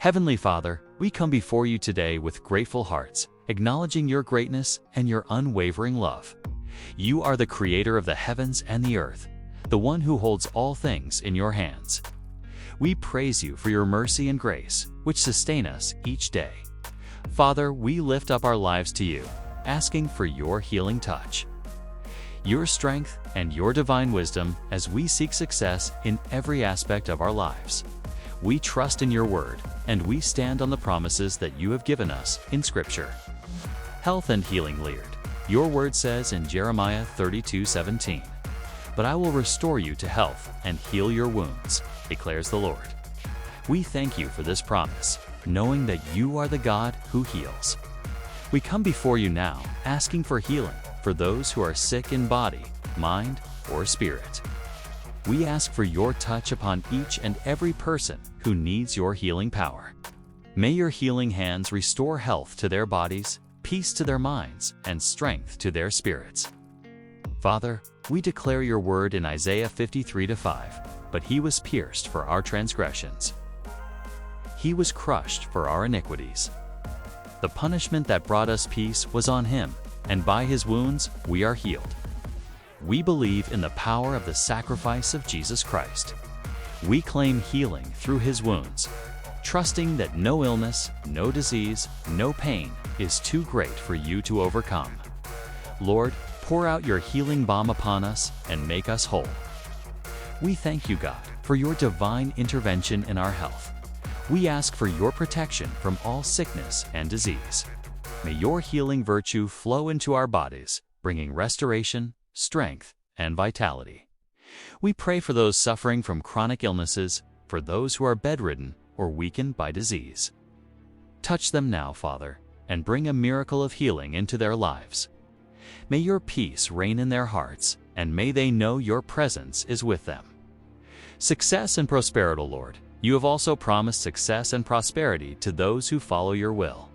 Heavenly Father, we come before you today with grateful hearts, acknowledging your greatness and your unwavering love. You are the creator of the heavens and the earth, the one who holds all things in your hands. We praise you for your mercy and grace, which sustain us each day. Father, we lift up our lives to you, asking for your healing touch, your strength, and your divine wisdom as we seek success in every aspect of our lives. We trust in your word, and we stand on the promises that you have given us in Scripture. Health and healing, Lord. Your word says in Jeremiah 32:17, "But I will restore you to health and heal your wounds," declares the Lord. We thank you for this promise, knowing that you are the God who heals. We come before you now, asking for healing for those who are sick in body, mind, or spirit. We ask for your touch upon each and every person who needs your healing power. May your healing hands restore health to their bodies, peace to their minds, and strength to their spirits. Father, we declare your word in Isaiah 53:5, "But he was pierced for our transgressions. He was crushed for our iniquities. The punishment that brought us peace was on him, and by his wounds we are healed." We believe in the power of the sacrifice of Jesus Christ. We claim healing through his wounds, trusting that no illness, no disease, no pain is too great for you to overcome. Lord, pour out your healing balm upon us and make us whole. We thank you, God, for your divine intervention in our health. We ask for your protection from all sickness and disease. May your healing virtue flow into our bodies, bringing restoration, strength, and vitality. We pray for those suffering from chronic illnesses, for those who are bedridden or weakened by disease. Touch them now, Father, and bring a miracle of healing into their lives. May your peace reign in their hearts, and may they know your presence is with them. Success and prosperity, Lord. You have also promised success and prosperity to those who follow your will.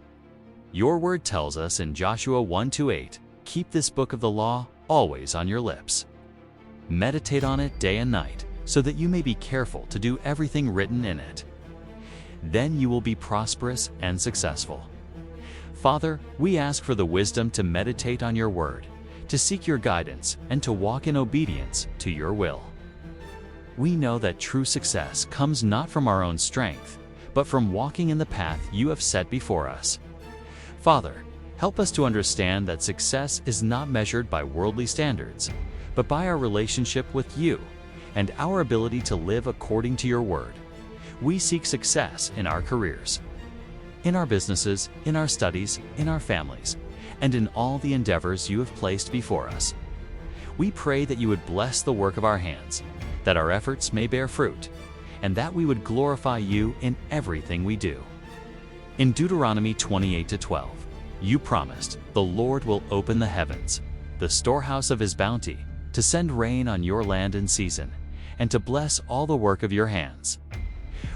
Your word tells us in Joshua 1:8, "Keep this book of the law always on your lips. Meditate on it day and night, so that you may be careful to do everything written in it. Then you will be prosperous and successful." Father, we ask for the wisdom to meditate on your word, to seek your guidance, and to walk in obedience to your will. We know that true success comes not from our own strength, but from walking in the path you have set before us. Father, help us to understand that success is not measured by worldly standards, but by our relationship with you and our ability to live according to your word. We seek success in our careers, in our businesses, in our studies, in our families, and in all the endeavors you have placed before us. We pray that you would bless the work of our hands, that our efforts may bear fruit, and that we would glorify you in everything we do. In Deuteronomy 28:12, you promised, "The Lord will open the heavens, the storehouse of his bounty, to send rain on your land in season, and to bless all the work of your hands."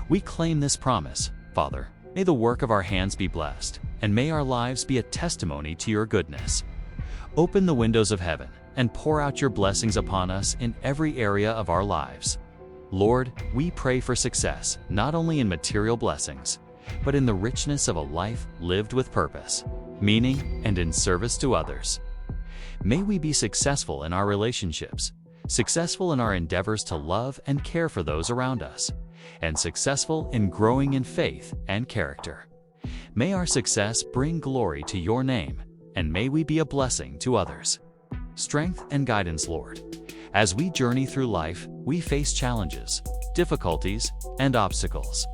We claim this promise, Father. May the work of our hands be blessed, and may our lives be a testimony to your goodness. Open the windows of heaven and pour out your blessings upon us in every area of our lives. Lord, we pray for success, not only in material blessings, but in the richness of a life lived with purpose, meaning, and in service to others. May we be successful in our relationships, successful in our endeavors to love and care for those around us, and successful in growing in faith and character. May our success bring glory to your name, and may we be a blessing to others. Strength and guidance, Lord. As we journey through life, we face challenges, difficulties, and obstacles.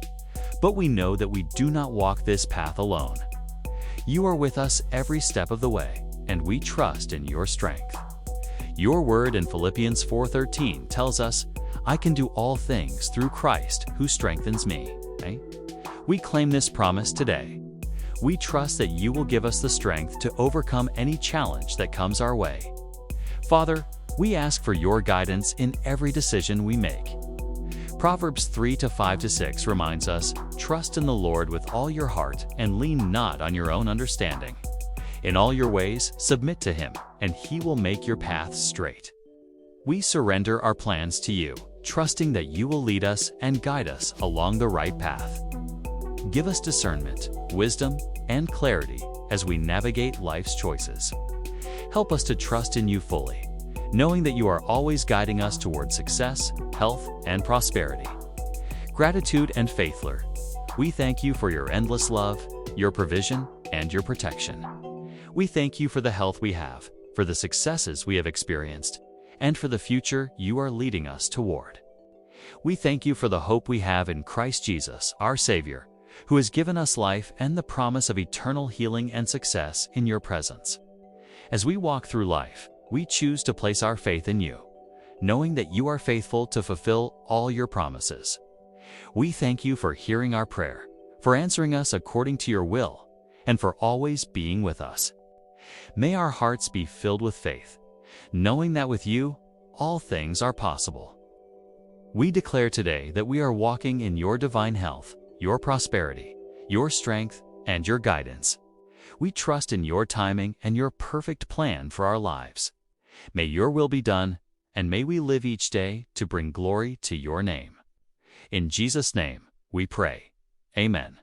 But we know that we do not walk this path alone. You are with us every step of the way, and we trust in your strength. Your word in Philippians 4:13 tells us, "I can do all things through Christ who strengthens me." We claim this promise today. We trust that you will give us the strength to overcome any challenge that comes our way. Father, we ask for your guidance in every decision we make. Proverbs 3:5-6 reminds us, "Trust in the Lord with all your heart and lean not on your own understanding. In all your ways submit to him, and he will make your paths straight." We surrender our plans to you, trusting that you will lead us and guide us along the right path. Give us discernment, wisdom, and clarity as we navigate life's choices. Help us to trust in you fully, knowing that you are always guiding us toward success, health, and prosperity. Gratitude and faith, Lord, we thank you for your endless love, your provision, and your protection. We thank you for the health we have, for the successes we have experienced, and for the future you are leading us toward. We thank you for the hope we have in Christ Jesus, our Savior, who has given us life and the promise of eternal healing and success in your presence. As we walk through life, we choose to place our faith in you, knowing that you are faithful to fulfill all your promises. We thank you for hearing our prayer, for answering us according to your will, and for always being with us. May our hearts be filled with faith, knowing that with you, all things are possible. We declare today that we are walking in your divine health, your prosperity, your strength, and your guidance. We trust in your timing and your perfect plan for our lives. May your will be done, and may we live each day to bring glory to your name. In Jesus' name, we pray. Amen.